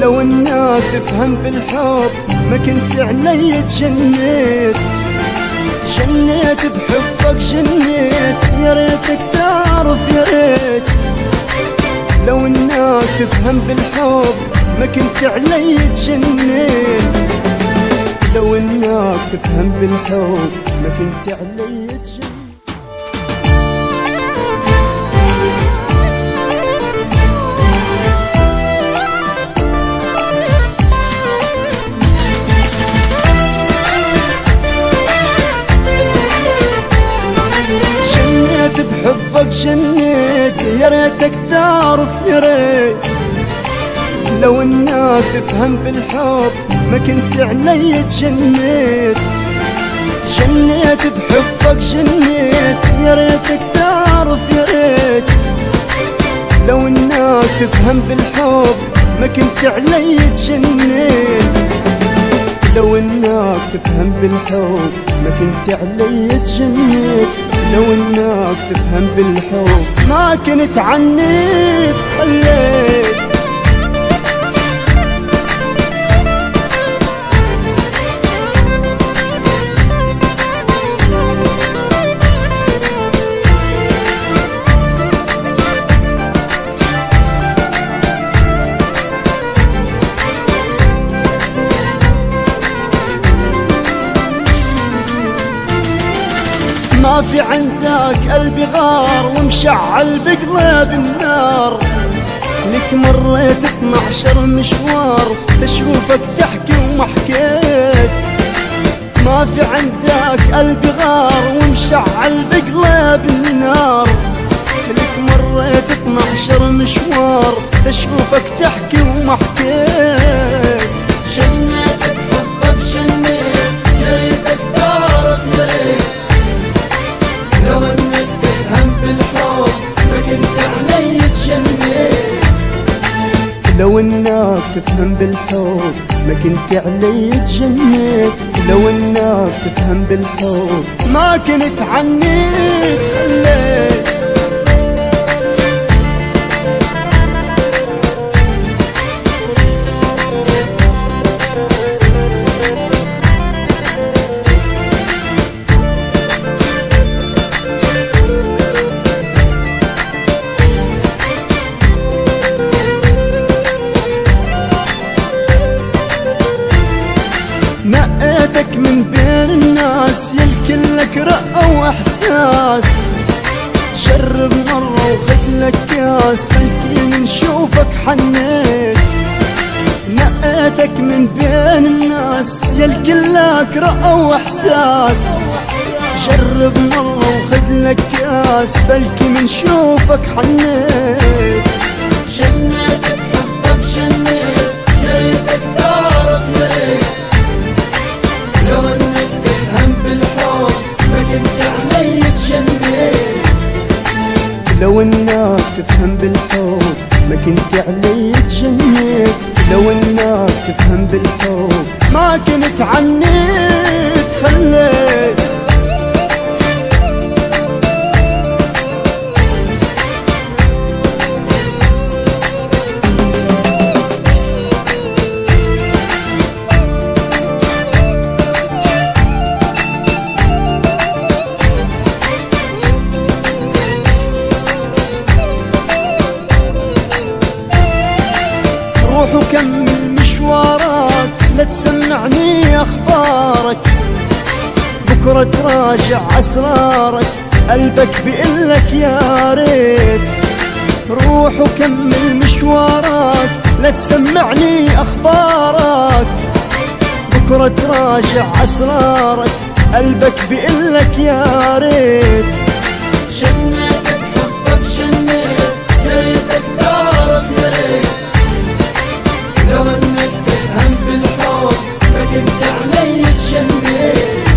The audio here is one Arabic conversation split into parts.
لو انك تفهم بالحب ما كنت علي تجنيت. جنيت بحبك جنيت، يا ريتك تعرف يا ريت. لو انك تفهم بالحب ما كنت علي تجنيت. لو انك تفهم بالحب ما كنت علي تجنيت. بحبك جنيت، يا ريتك تعرف يا ريت. لو انك تفهم بالحب ما كنت علي تجنيت. جنيت بحبك جنيت، يا ريتك تعرف يا ريت. لو انك تفهم بالحب ما كنت علي تجنيت. لو انك تفهم بالحب ما كنت علي تجنيت. لو انك تفهم بالحب ما كنت عني تخليت. ما في عندك قلبي غار ومشعل بقلب النار. لك مريت 12 مشوار تشوفك تحكي وما حكيت. ما في عندك قلبي غار ومشعل بقلب النار. لك مريت 12 مشوار تشوفك تحكي وما حكيت. جنيت بحبك جنيت، يا ريتك تعرف يا ريت. لو انك تفهم بالحب ما كنت علي تجنيت. لو انك تفهم بالحب ما كنت علي تجنيت. لو انك تفهم بالحب ما كنت عني تخليت. نقيتك من بين الناس يلكن لك رقة واحساس. جرب مرة وخذ لك كاس بلكي نشوفك حنيت. نقيتك من بين الناس يلكن لك رقة واحساس. جرب مرة وخذ لك كاس بلكي منشوفك حنيت. جنيت بحبك جنيت، يا ريتك تعرف يا ريت. لو انك تفهم بالحب ما كنت علي تجنيت. لو انك تفهم بالحب ما كنت علي تجنيت. لو انك تفهم بالحب ما كنت عني تخليت. روح وكمل مشوارك لا تسمعني اخبارك. بكره تراجع اسرارك قلبك بيقلك يا ريت. روح وكمل مشوارك لا تسمعني اخبارك. بكره تراجع اسرارك قلبك بيقلك يا ريت. جنيت بحبك جنيت، يا ريتك تعرف يا ريت. لو انك تفهم بالحب ما كنت علي تجنيت.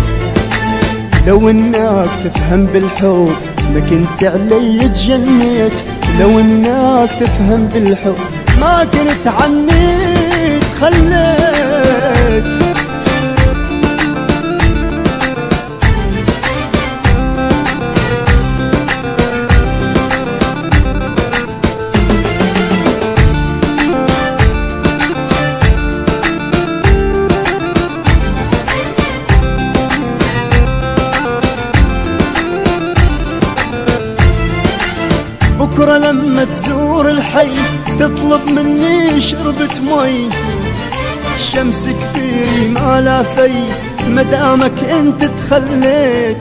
لو انك تفهم بالحب ما كنت علي تجنيت. لو انك تفهم بالحب ما كنت عني تخليت. تطلب مني شربة مي، الشمس كثير ما لا في مدامك انت تخليت.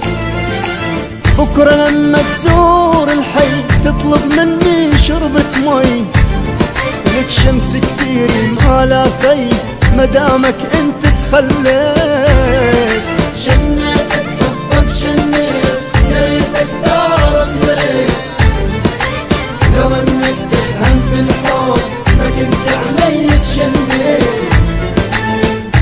بكرة لما تزور الحي تطلب مني شربة مي، لك شمس كثير ما لا في مدامك انت تخليت. جنيتك حبك جنيت، يا ريتك تعرف يا ريت، لو انك تفهم بالحب ما كنت علي تجنيت.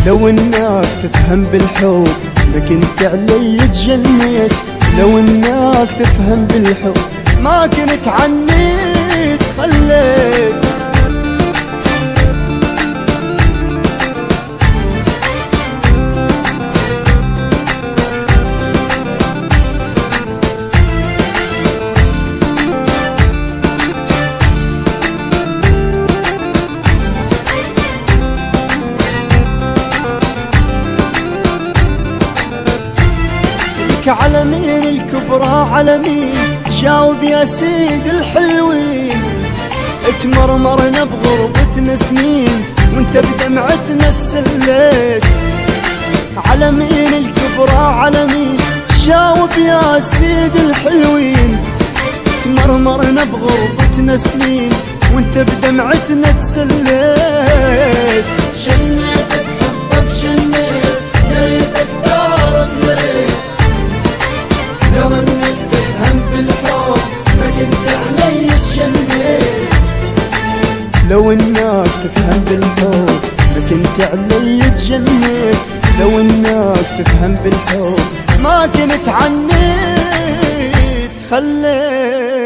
لو انك تفهم بالحب ما كنت علي تجنيت. لو انك تفهم بالحب ما كنت عني تخليت. علمين الكبرى علمين، جاوب يا سيد الحلوين. اتمرمرنا بغربتنا سنين وانت بدمعتنا تسليت. علمين الكبرى علمين، جاوب يا سيد الحلوين. اتمرمرنا بغربتنا سنين وانت بدمعتنا تسليت. جنيتك حبك جنيت، يا ريتك تعرف يا ريت، لو انك تفهم بالحب ما كنت علي تجنيت. لو انك تفهم بالحب ما كنت علي تجنيت. لو انك تفهم بالحب ما كنت عني تخليت.